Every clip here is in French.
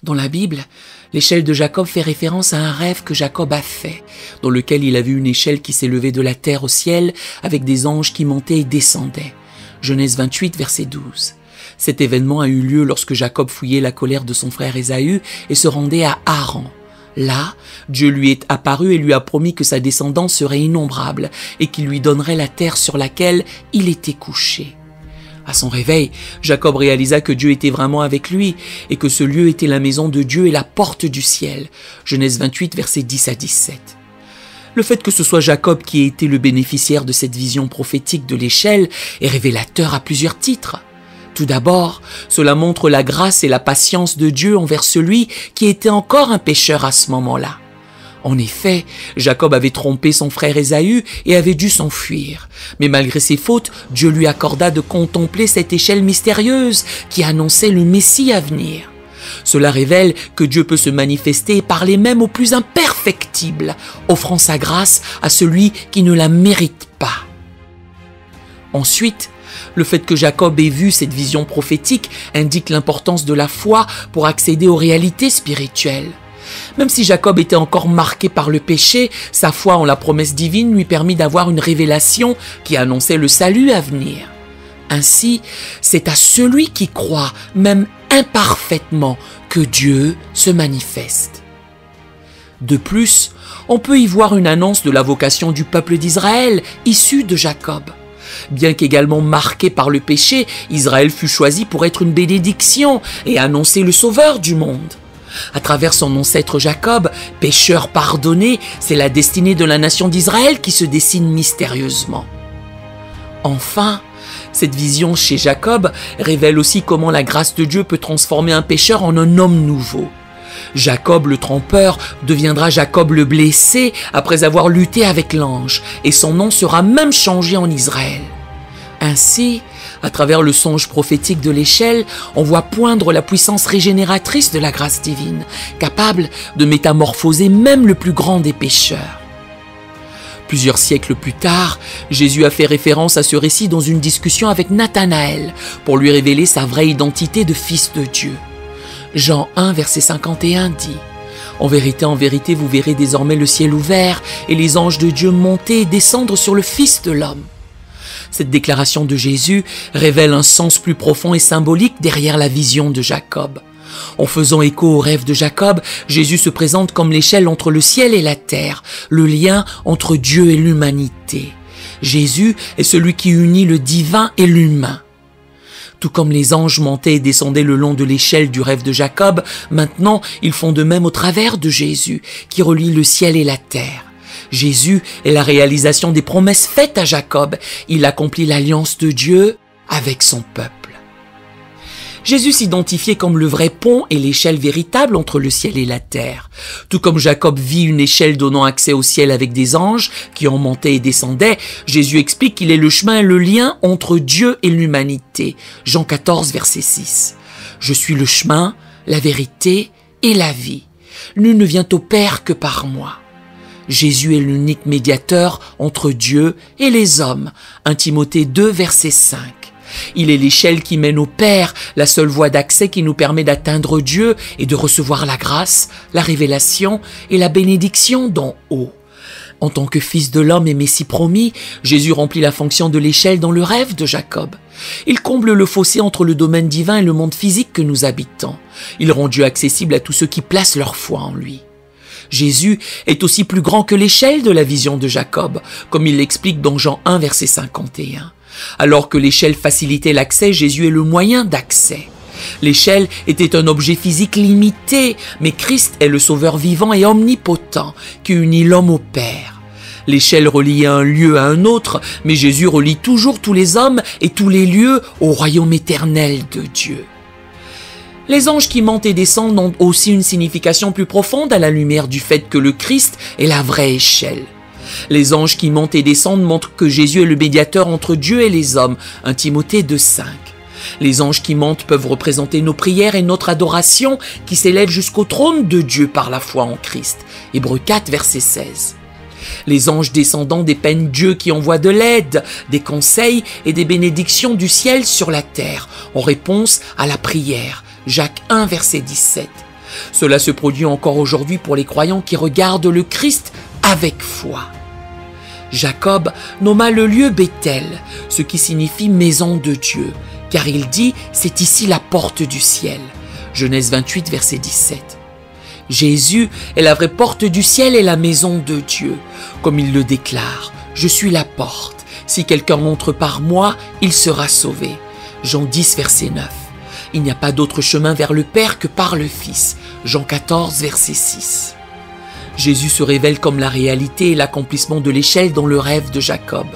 Dans la Bible, l'échelle de Jacob fait référence à un rêve que Jacob a fait, dans lequel il a vu une échelle qui s'élevait de la terre au ciel avec des anges qui montaient et descendaient. Genèse 28, verset 12. Cet événement a eu lieu lorsque Jacob fouillait la colère de son frère Ésaü et se rendait à Haran. Là, Dieu lui est apparu et lui a promis que sa descendance serait innombrable et qu'il lui donnerait la terre sur laquelle il était couché. À son réveil, Jacob réalisa que Dieu était vraiment avec lui et que ce lieu était la maison de Dieu et la porte du ciel. Genèse 28, versets 10 à 17. Le fait que ce soit Jacob qui ait été le bénéficiaire de cette vision prophétique de l'échelle est révélateur à plusieurs titres. Tout d'abord, cela montre la grâce et la patience de Dieu envers celui qui était encore un pécheur à ce moment-là. En effet, Jacob avait trompé son frère Ésaü et avait dû s'enfuir. Mais malgré ses fautes, Dieu lui accorda de contempler cette échelle mystérieuse qui annonçait le Messie à venir. Cela révèle que Dieu peut se manifester et parler même au plus imperfectible, offrant sa grâce à celui qui ne la mérite pas. Ensuite, le fait que Jacob ait vu cette vision prophétique indique l'importance de la foi pour accéder aux réalités spirituelles. Même si Jacob était encore marqué par le péché, sa foi en la promesse divine lui permit d'avoir une révélation qui annonçait le salut à venir. Ainsi, c'est à celui qui croit, même imparfaitement, que Dieu se manifeste. De plus, on peut y voir une annonce de la vocation du peuple d'Israël, issu de Jacob. Bien qu'également marqué par le péché, Israël fut choisi pour être une bénédiction et annoncer le Sauveur du monde. À travers son ancêtre Jacob, pécheur pardonné, c'est la destinée de la nation d'Israël qui se dessine mystérieusement. Enfin, cette vision chez Jacob révèle aussi comment la grâce de Dieu peut transformer un pécheur en un homme nouveau. Jacob le trompeur deviendra Jacob le blessé après avoir lutté avec l'ange, et son nom sera même changé en Israël. Ainsi, à travers le songe prophétique de l'échelle, on voit poindre la puissance régénératrice de la grâce divine, capable de métamorphoser même le plus grand des pécheurs. Plusieurs siècles plus tard, Jésus a fait référence à ce récit dans une discussion avec Nathanaël pour lui révéler sa vraie identité de fils de Dieu. Jean 1, verset 51 dit « En vérité, vous verrez désormais le ciel ouvert et les anges de Dieu monter et descendre sur le Fils de l'homme. » Cette déclaration de Jésus révèle un sens plus profond et symbolique derrière la vision de Jacob. En faisant écho au rêve de Jacob, Jésus se présente comme l'échelle entre le ciel et la terre, le lien entre Dieu et l'humanité. Jésus est celui qui unit le divin et l'humain. Tout comme les anges montaient et descendaient le long de l'échelle du rêve de Jacob, maintenant ils font de même au travers de Jésus, qui relie le ciel et la terre. Jésus est la réalisation des promesses faites à Jacob. Il accomplit l'alliance de Dieu avec son peuple. Jésus s'identifiait comme le vrai pont et l'échelle véritable entre le ciel et la terre. Tout comme Jacob vit une échelle donnant accès au ciel avec des anges qui en montaient et descendaient, Jésus explique qu'il est le chemin et le lien entre Dieu et l'humanité. Jean 14, verset 6. « Je suis le chemin, la vérité et la vie. Nul ne vient au Père que par moi. » Jésus est l'unique médiateur entre Dieu et les hommes. 1 Timothée 2, verset 5. Il est l'échelle qui mène au Père, la seule voie d'accès qui nous permet d'atteindre Dieu et de recevoir la grâce, la révélation et la bénédiction d'en haut. En tant que fils de l'homme et Messie promis, Jésus remplit la fonction de l'échelle dans le rêve de Jacob. Il comble le fossé entre le domaine divin et le monde physique que nous habitons. Il rend Dieu accessible à tous ceux qui placent leur foi en lui. Jésus est aussi plus grand que l'échelle de la vision de Jacob, comme il l'explique dans Jean 1, verset 51. Alors que l'échelle facilitait l'accès, Jésus est le moyen d'accès. L'échelle était un objet physique limité, mais Christ est le sauveur vivant et omnipotent qui unit l'homme au Père. L'échelle reliait un lieu à un autre, mais Jésus relie toujours tous les hommes et tous les lieux au royaume éternel de Dieu. Les anges qui montent et descendent ont aussi une signification plus profonde à la lumière du fait que le Christ est la vraie échelle. Les anges qui montent et descendent montrent que Jésus est le médiateur entre Dieu et les hommes. 1 Timothée 2,5. Les anges qui montent peuvent représenter nos prières et notre adoration qui s'élèvent jusqu'au trône de Dieu par la foi en Christ. Hébreux 4, verset 16. Les anges descendants dépeignent Dieu qui envoie de l'aide, des conseils et des bénédictions du ciel sur la terre, en réponse à la prière. Jacques 1, verset 17. Cela se produit encore aujourd'hui pour les croyants qui regardent le Christ avec foi. Jacob nomma le lieu Béthel, ce qui signifie maison de Dieu, car il dit « c'est ici la porte du ciel ». Genèse 28, verset 17. Jésus est la vraie porte du ciel et la maison de Dieu. Comme il le déclare, « Je suis la porte. Si quelqu'un entre par moi, il sera sauvé. » Jean 10, verset 9. Il n'y a pas d'autre chemin vers le Père que par le Fils. Jean 14, verset 6. Jésus se révèle comme la réalité et l'accomplissement de l'échelle dans le rêve de Jacob.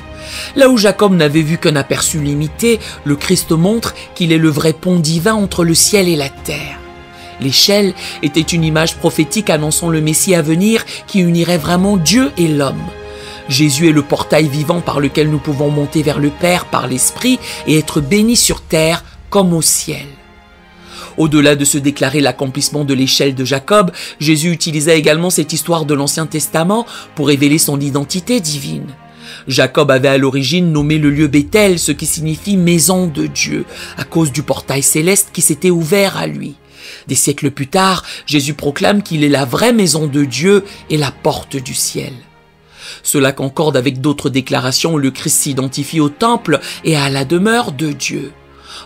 Là où Jacob n'avait vu qu'un aperçu limité, le Christ montre qu'il est le vrai pont divin entre le ciel et la terre. L'échelle était une image prophétique annonçant le Messie à venir qui unirait vraiment Dieu et l'homme. Jésus est le portail vivant par lequel nous pouvons monter vers le Père par l'Esprit et être bénis sur terre comme au ciel. Au-delà de se déclarer l'accomplissement de l'échelle de Jacob, Jésus utilisa également cette histoire de l'Ancien Testament pour révéler son identité divine. Jacob avait à l'origine nommé le lieu Béthel, ce qui signifie maison de Dieu, à cause du portail céleste qui s'était ouvert à lui. Des siècles plus tard, Jésus proclame qu'il est la vraie maison de Dieu et la porte du ciel. Cela concorde avec d'autres déclarations où le Christ s'identifie au temple et à la demeure de Dieu.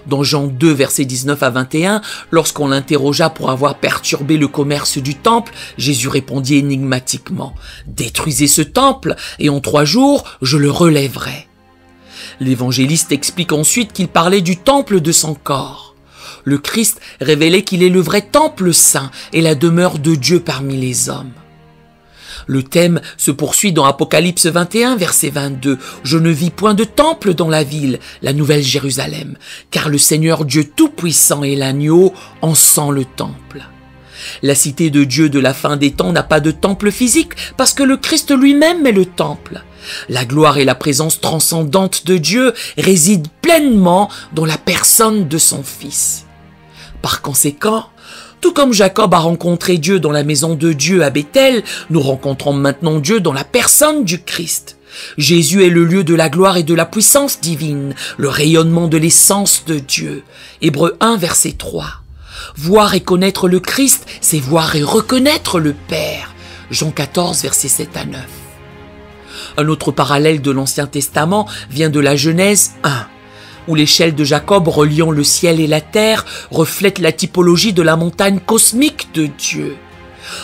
Dans Jean 2, versets 19 à 21, lorsqu'on l'interrogea pour avoir perturbé le commerce du temple, Jésus répondit énigmatiquement « Détruisez ce temple, et en 3 jours, je le relèverai. » L'évangéliste explique ensuite qu'il parlait du temple de son corps. Le Christ révélait qu'il est le vrai temple saint et la demeure de Dieu parmi les hommes. Le thème se poursuit dans Apocalypse 21, verset 22. « Je ne vis point de temple dans la ville, la nouvelle Jérusalem, car le Seigneur Dieu Tout-Puissant et l'agneau en sont le temple. » La cité de Dieu de la fin des temps n'a pas de temple physique parce que le Christ lui-même est le temple. La gloire et la présence transcendante de Dieu résident pleinement dans la personne de son Fils. Par conséquent, tout comme Jacob a rencontré Dieu dans la maison de Dieu à Béthel, nous rencontrons maintenant Dieu dans la personne du Christ. Jésus est le lieu de la gloire et de la puissance divine, le rayonnement de l'essence de Dieu. Hébreux 1, verset 3. Voir et connaître le Christ, c'est voir et reconnaître le Père. Jean 14, verset 7 à 9. Un autre parallèle de l'Ancien Testament vient de la Genèse 1. Où l'échelle de Jacob reliant le ciel et la terre reflète la typologie de la montagne cosmique de Dieu.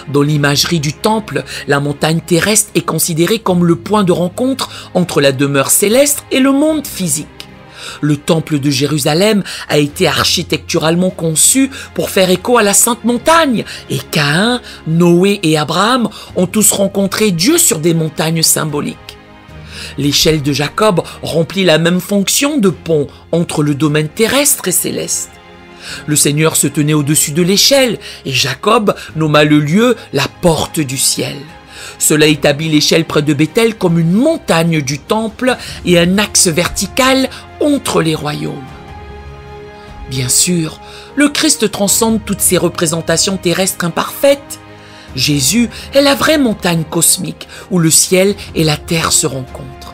Dans l'imagerie du temple, la montagne terrestre est considérée comme le point de rencontre entre la demeure céleste et le monde physique. Le temple de Jérusalem a été architecturalement conçu pour faire écho à la Sainte Montagne, et Caïn, Noé et Abraham ont tous rencontré Dieu sur des montagnes symboliques. L'échelle de Jacob remplit la même fonction de pont entre le domaine terrestre et céleste. Le Seigneur se tenait au-dessus de l'échelle et Jacob nomma le lieu la porte du ciel. Cela établit l'échelle près de Béthel comme une montagne du temple et un axe vertical entre les royaumes. Bien sûr, le Christ transcende toutes ces représentations terrestres imparfaites. Jésus est la vraie montagne cosmique où le ciel et la terre se rencontrent.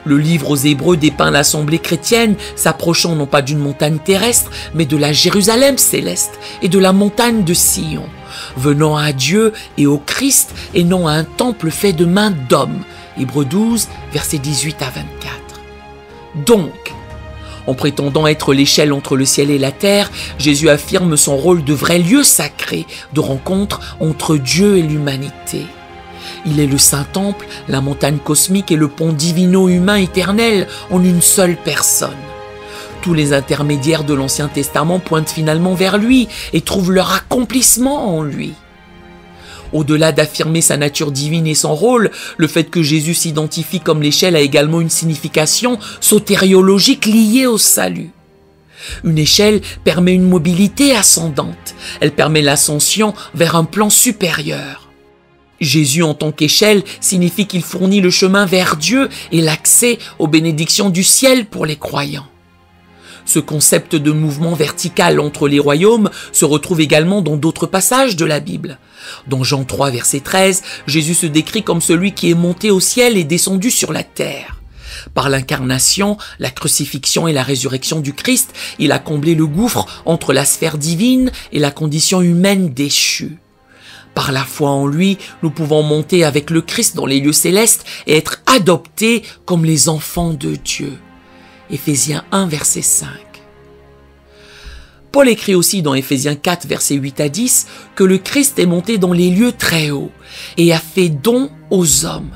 Le livre aux Hébreux dépeint l'assemblée chrétienne s'approchant non pas d'une montagne terrestre, mais de la Jérusalem céleste et de la montagne de Sion, venant à Dieu et au Christ et non à un temple fait de mains d'hommes. Hébreux 12, versets 18 à 24. Donc, en prétendant être l'échelle entre le ciel et la terre, Jésus affirme son rôle de vrai lieu sacré de rencontre entre Dieu et l'humanité. Il est le Saint-Temple, la montagne cosmique et le pont divino-humain éternel en une seule personne. Tous les intermédiaires de l'Ancien Testament pointent finalement vers lui et trouvent leur accomplissement en lui. Au-delà d'affirmer sa nature divine et son rôle, le fait que Jésus s'identifie comme l'échelle a également une signification sotériologique liée au salut. Une échelle permet une mobilité ascendante. Elle permet l'ascension vers un plan supérieur. Jésus en tant qu'échelle signifie qu'il fournit le chemin vers Dieu et l'accès aux bénédictions du ciel pour les croyants. Ce concept de mouvement vertical entre les royaumes se retrouve également dans d'autres passages de la Bible. Dans Jean 3, verset 13, Jésus se décrit comme celui qui est monté au ciel et descendu sur la terre. Par l'incarnation, la crucifixion et la résurrection du Christ, il a comblé le gouffre entre la sphère divine et la condition humaine déchue. Par la foi en lui, nous pouvons monter avec le Christ dans les lieux célestes et être adoptés comme les enfants de Dieu. Éphésiens 1, verset 5. Paul écrit aussi dans Éphésiens 4, versets 8 à 10, que le Christ est monté dans les lieux très hauts et a fait don aux hommes.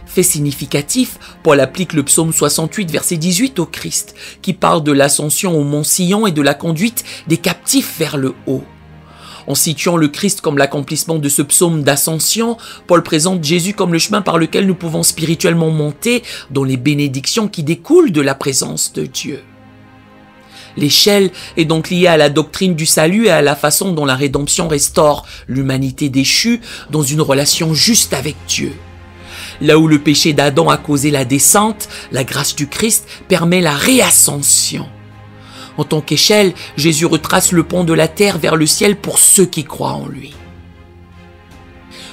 Fait significatif, Paul applique le psaume 68, verset 18 au Christ, qui parle de l'ascension au mont Sion et de la conduite des captifs vers le haut. En situant le Christ comme l'accomplissement de ce psaume d'ascension, Paul présente Jésus comme le chemin par lequel nous pouvons spirituellement monter dans les bénédictions qui découlent de la présence de Dieu. L'échelle est donc liée à la doctrine du salut et à la façon dont la rédemption restaure l'humanité déchue dans une relation juste avec Dieu. Là où le péché d'Adam a causé la descente, la grâce du Christ permet la réascension. En tant qu'échelle, Jésus retrace le pont de la terre vers le ciel pour ceux qui croient en lui.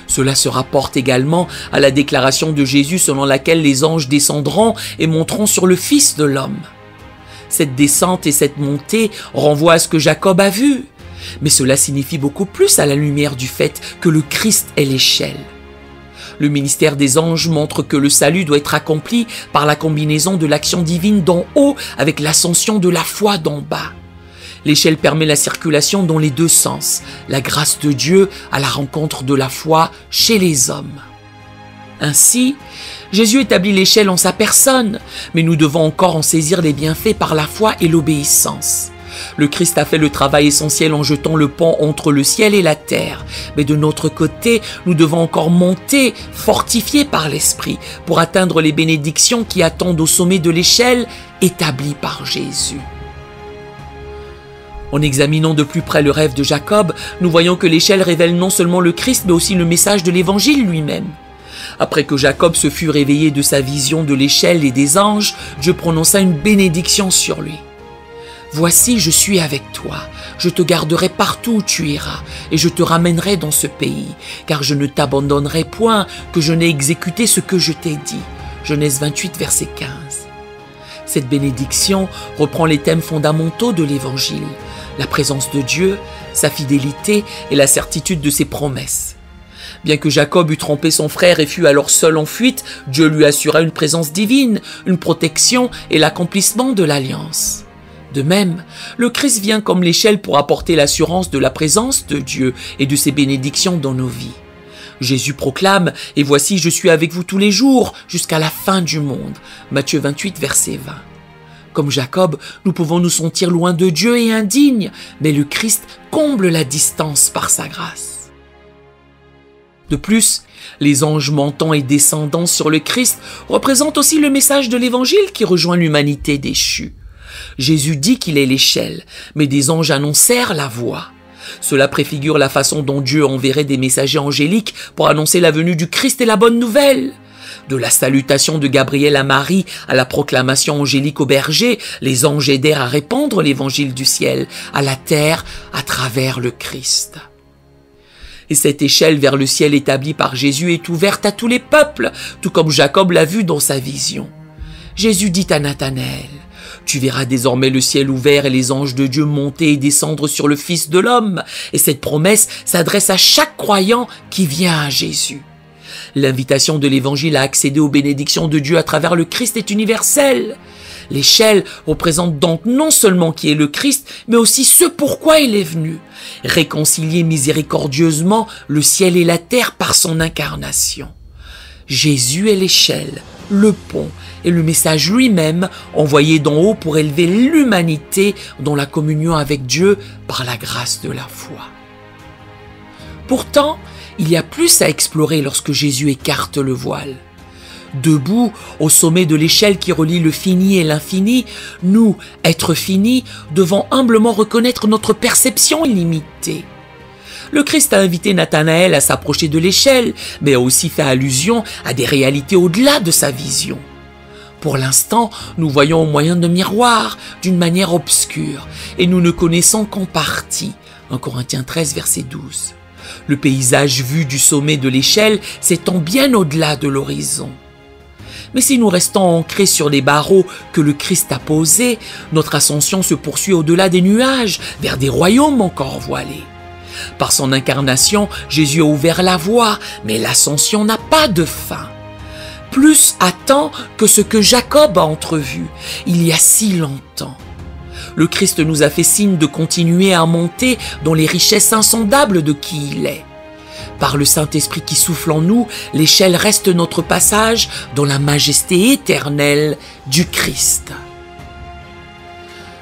Cela se rapporte également à la déclaration de Jésus selon laquelle les anges descendront et monteront sur le Fils de l'homme. Cette descente et cette montée renvoient à ce que Jacob a vu, mais cela signifie beaucoup plus à la lumière du fait que le Christ est l'échelle. Le ministère des anges montre que le salut doit être accompli par la combinaison de l'action divine d'en haut avec l'ascension de la foi d'en bas. L'échelle permet la circulation dans les deux sens, la grâce de Dieu à la rencontre de la foi chez les hommes. Ainsi, Jésus établit l'échelle en sa personne, mais nous devons encore en saisir les bienfaits par la foi et l'obéissance. Le Christ a fait le travail essentiel en jetant le pont entre le ciel et la terre. Mais de notre côté, nous devons encore monter, fortifiés par l'Esprit, pour atteindre les bénédictions qui attendent au sommet de l'échelle établie par Jésus. En examinant de plus près le rêve de Jacob, nous voyons que l'échelle révèle non seulement le Christ, mais aussi le message de l'Évangile lui-même. Après que Jacob se fut réveillé de sa vision de l'échelle et des anges, Dieu prononça une bénédiction sur lui. « Voici, je suis avec toi, je te garderai partout où tu iras, et je te ramènerai dans ce pays, car je ne t'abandonnerai point, que je n'ai exécuté ce que je t'ai dit. » Genèse 28, verset 15. Cette bénédiction reprend les thèmes fondamentaux de l'Évangile, la présence de Dieu, sa fidélité et la certitude de ses promesses. Bien que Jacob eût trompé son frère et fût alors seul en fuite, Dieu lui assura une présence divine, une protection et l'accomplissement de l'alliance. De même, le Christ vient comme l'échelle pour apporter l'assurance de la présence de Dieu et de ses bénédictions dans nos vies. Jésus proclame « Et voici, je suis avec vous tous les jours, jusqu'à la fin du monde » Matthieu 28, verset 20. Comme Jacob, nous pouvons nous sentir loin de Dieu et indignes, mais le Christ comble la distance par sa grâce. De plus, les anges montant et descendant sur le Christ représentent aussi le message de l'Évangile qui rejoint l'humanité déchue. Jésus dit qu'il est l'échelle, mais des anges annoncèrent la voie. Cela préfigure la façon dont Dieu enverrait des messagers angéliques pour annoncer la venue du Christ et la bonne nouvelle. De la salutation de Gabriel à Marie à la proclamation angélique aux bergers, les anges aidèrent à répandre l'évangile du ciel à la terre à travers le Christ. Et cette échelle vers le ciel établie par Jésus est ouverte à tous les peuples, tout comme Jacob l'a vu dans sa vision. Jésus dit à Nathanaël, « Tu verras désormais le ciel ouvert et les anges de Dieu monter et descendre sur le Fils de l'homme. » Et cette promesse s'adresse à chaque croyant qui vient à Jésus. L'invitation de l'Évangile à accéder aux bénédictions de Dieu à travers le Christ est universelle. L'échelle représente donc non seulement qui est le Christ, mais aussi ce pourquoi il est venu. Réconcilier miséricordieusement le ciel et la terre par son incarnation. Jésus est l'échelle, le pont et le message lui-même envoyé d'en haut pour élever l'humanité dans la communion avec Dieu par la grâce de la foi. Pourtant, il y a plus à explorer lorsque Jésus écarte le voile. Debout, au sommet de l'échelle qui relie le fini et l'infini, nous, êtres finis, devons humblement reconnaître notre perception illimitée. Le Christ a invité Nathanaël à s'approcher de l'échelle, mais a aussi fait allusion à des réalités au-delà de sa vision. Pour l'instant, nous voyons au moyen de miroirs, d'une manière obscure, et nous ne connaissons qu'en partie. 1 Corinthiens 13, verset 12. Le paysage vu du sommet de l'échelle s'étend bien au-delà de l'horizon. Mais si nous restons ancrés sur les barreaux que le Christ a posés, notre ascension se poursuit au-delà des nuages, vers des royaumes encore voilés. Par son incarnation, Jésus a ouvert la voie, mais l'ascension n'a pas de fin. Plus à temps que ce que Jacob a entrevu, il y a si longtemps. Le Christ nous a fait signe de continuer à monter dans les richesses insondables de qui il est. Par le Saint-Esprit qui souffle en nous, l'échelle reste notre passage dans la majesté éternelle du Christ.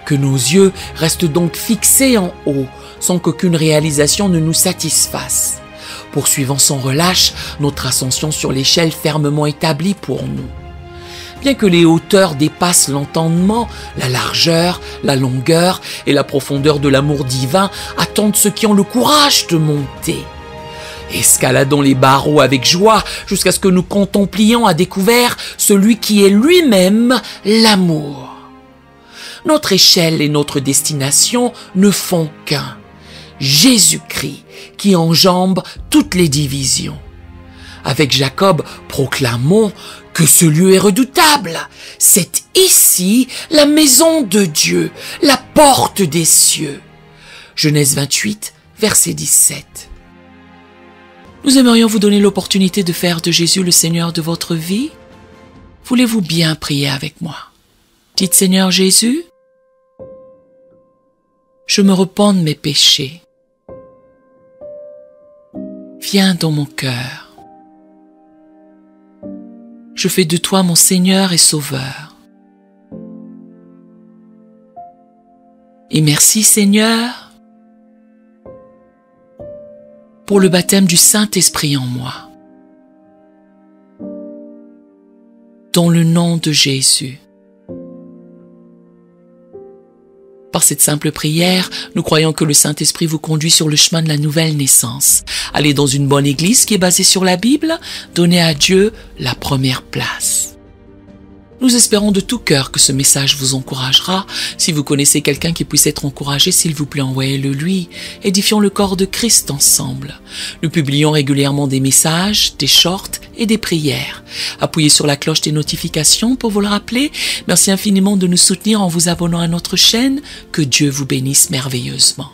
Que nos yeux restent donc fixés en haut, sans qu'aucune réalisation ne nous satisfasse, poursuivant sans relâche notre ascension sur l'échelle fermement établie pour nous. Bien que les hauteurs dépassent l'entendement, la largeur, la longueur et la profondeur de l'amour divin attendent ceux qui ont le courage de monter. Escaladons les barreaux avec joie jusqu'à ce que nous contemplions à découvert celui qui est lui-même l'amour. Notre échelle et notre destination ne font qu'un. Jésus-Christ qui enjambe toutes les divisions. Avec Jacob, proclamons que ce lieu est redoutable. C'est ici la maison de Dieu, la porte des cieux. Genèse 28, verset 17. Nous aimerions vous donner l'opportunité de faire de Jésus le Seigneur de votre vie. Voulez-vous bien prier avec moi? Dites Seigneur Jésus, je me repens de mes péchés. Viens dans mon cœur. Je fais de toi mon Seigneur et Sauveur. Et merci Seigneur pour le baptême du Saint-Esprit en moi. Dans le nom de Jésus. Par cette simple prière, nous croyons que le Saint-Esprit vous conduit sur le chemin de la nouvelle naissance. Allez dans une bonne église qui est basée sur la Bible, donnez à Dieu la première place. Nous espérons de tout cœur que ce message vous encouragera. Si vous connaissez quelqu'un qui puisse être encouragé, s'il vous plaît, envoyez-le lui. Édifions le corps de Christ ensemble. Nous publions régulièrement des messages, des shorts et des prières. Appuyez sur la cloche des notifications pour vous le rappeler. Merci infiniment de nous soutenir en vous abonnant à notre chaîne. Que Dieu vous bénisse merveilleusement.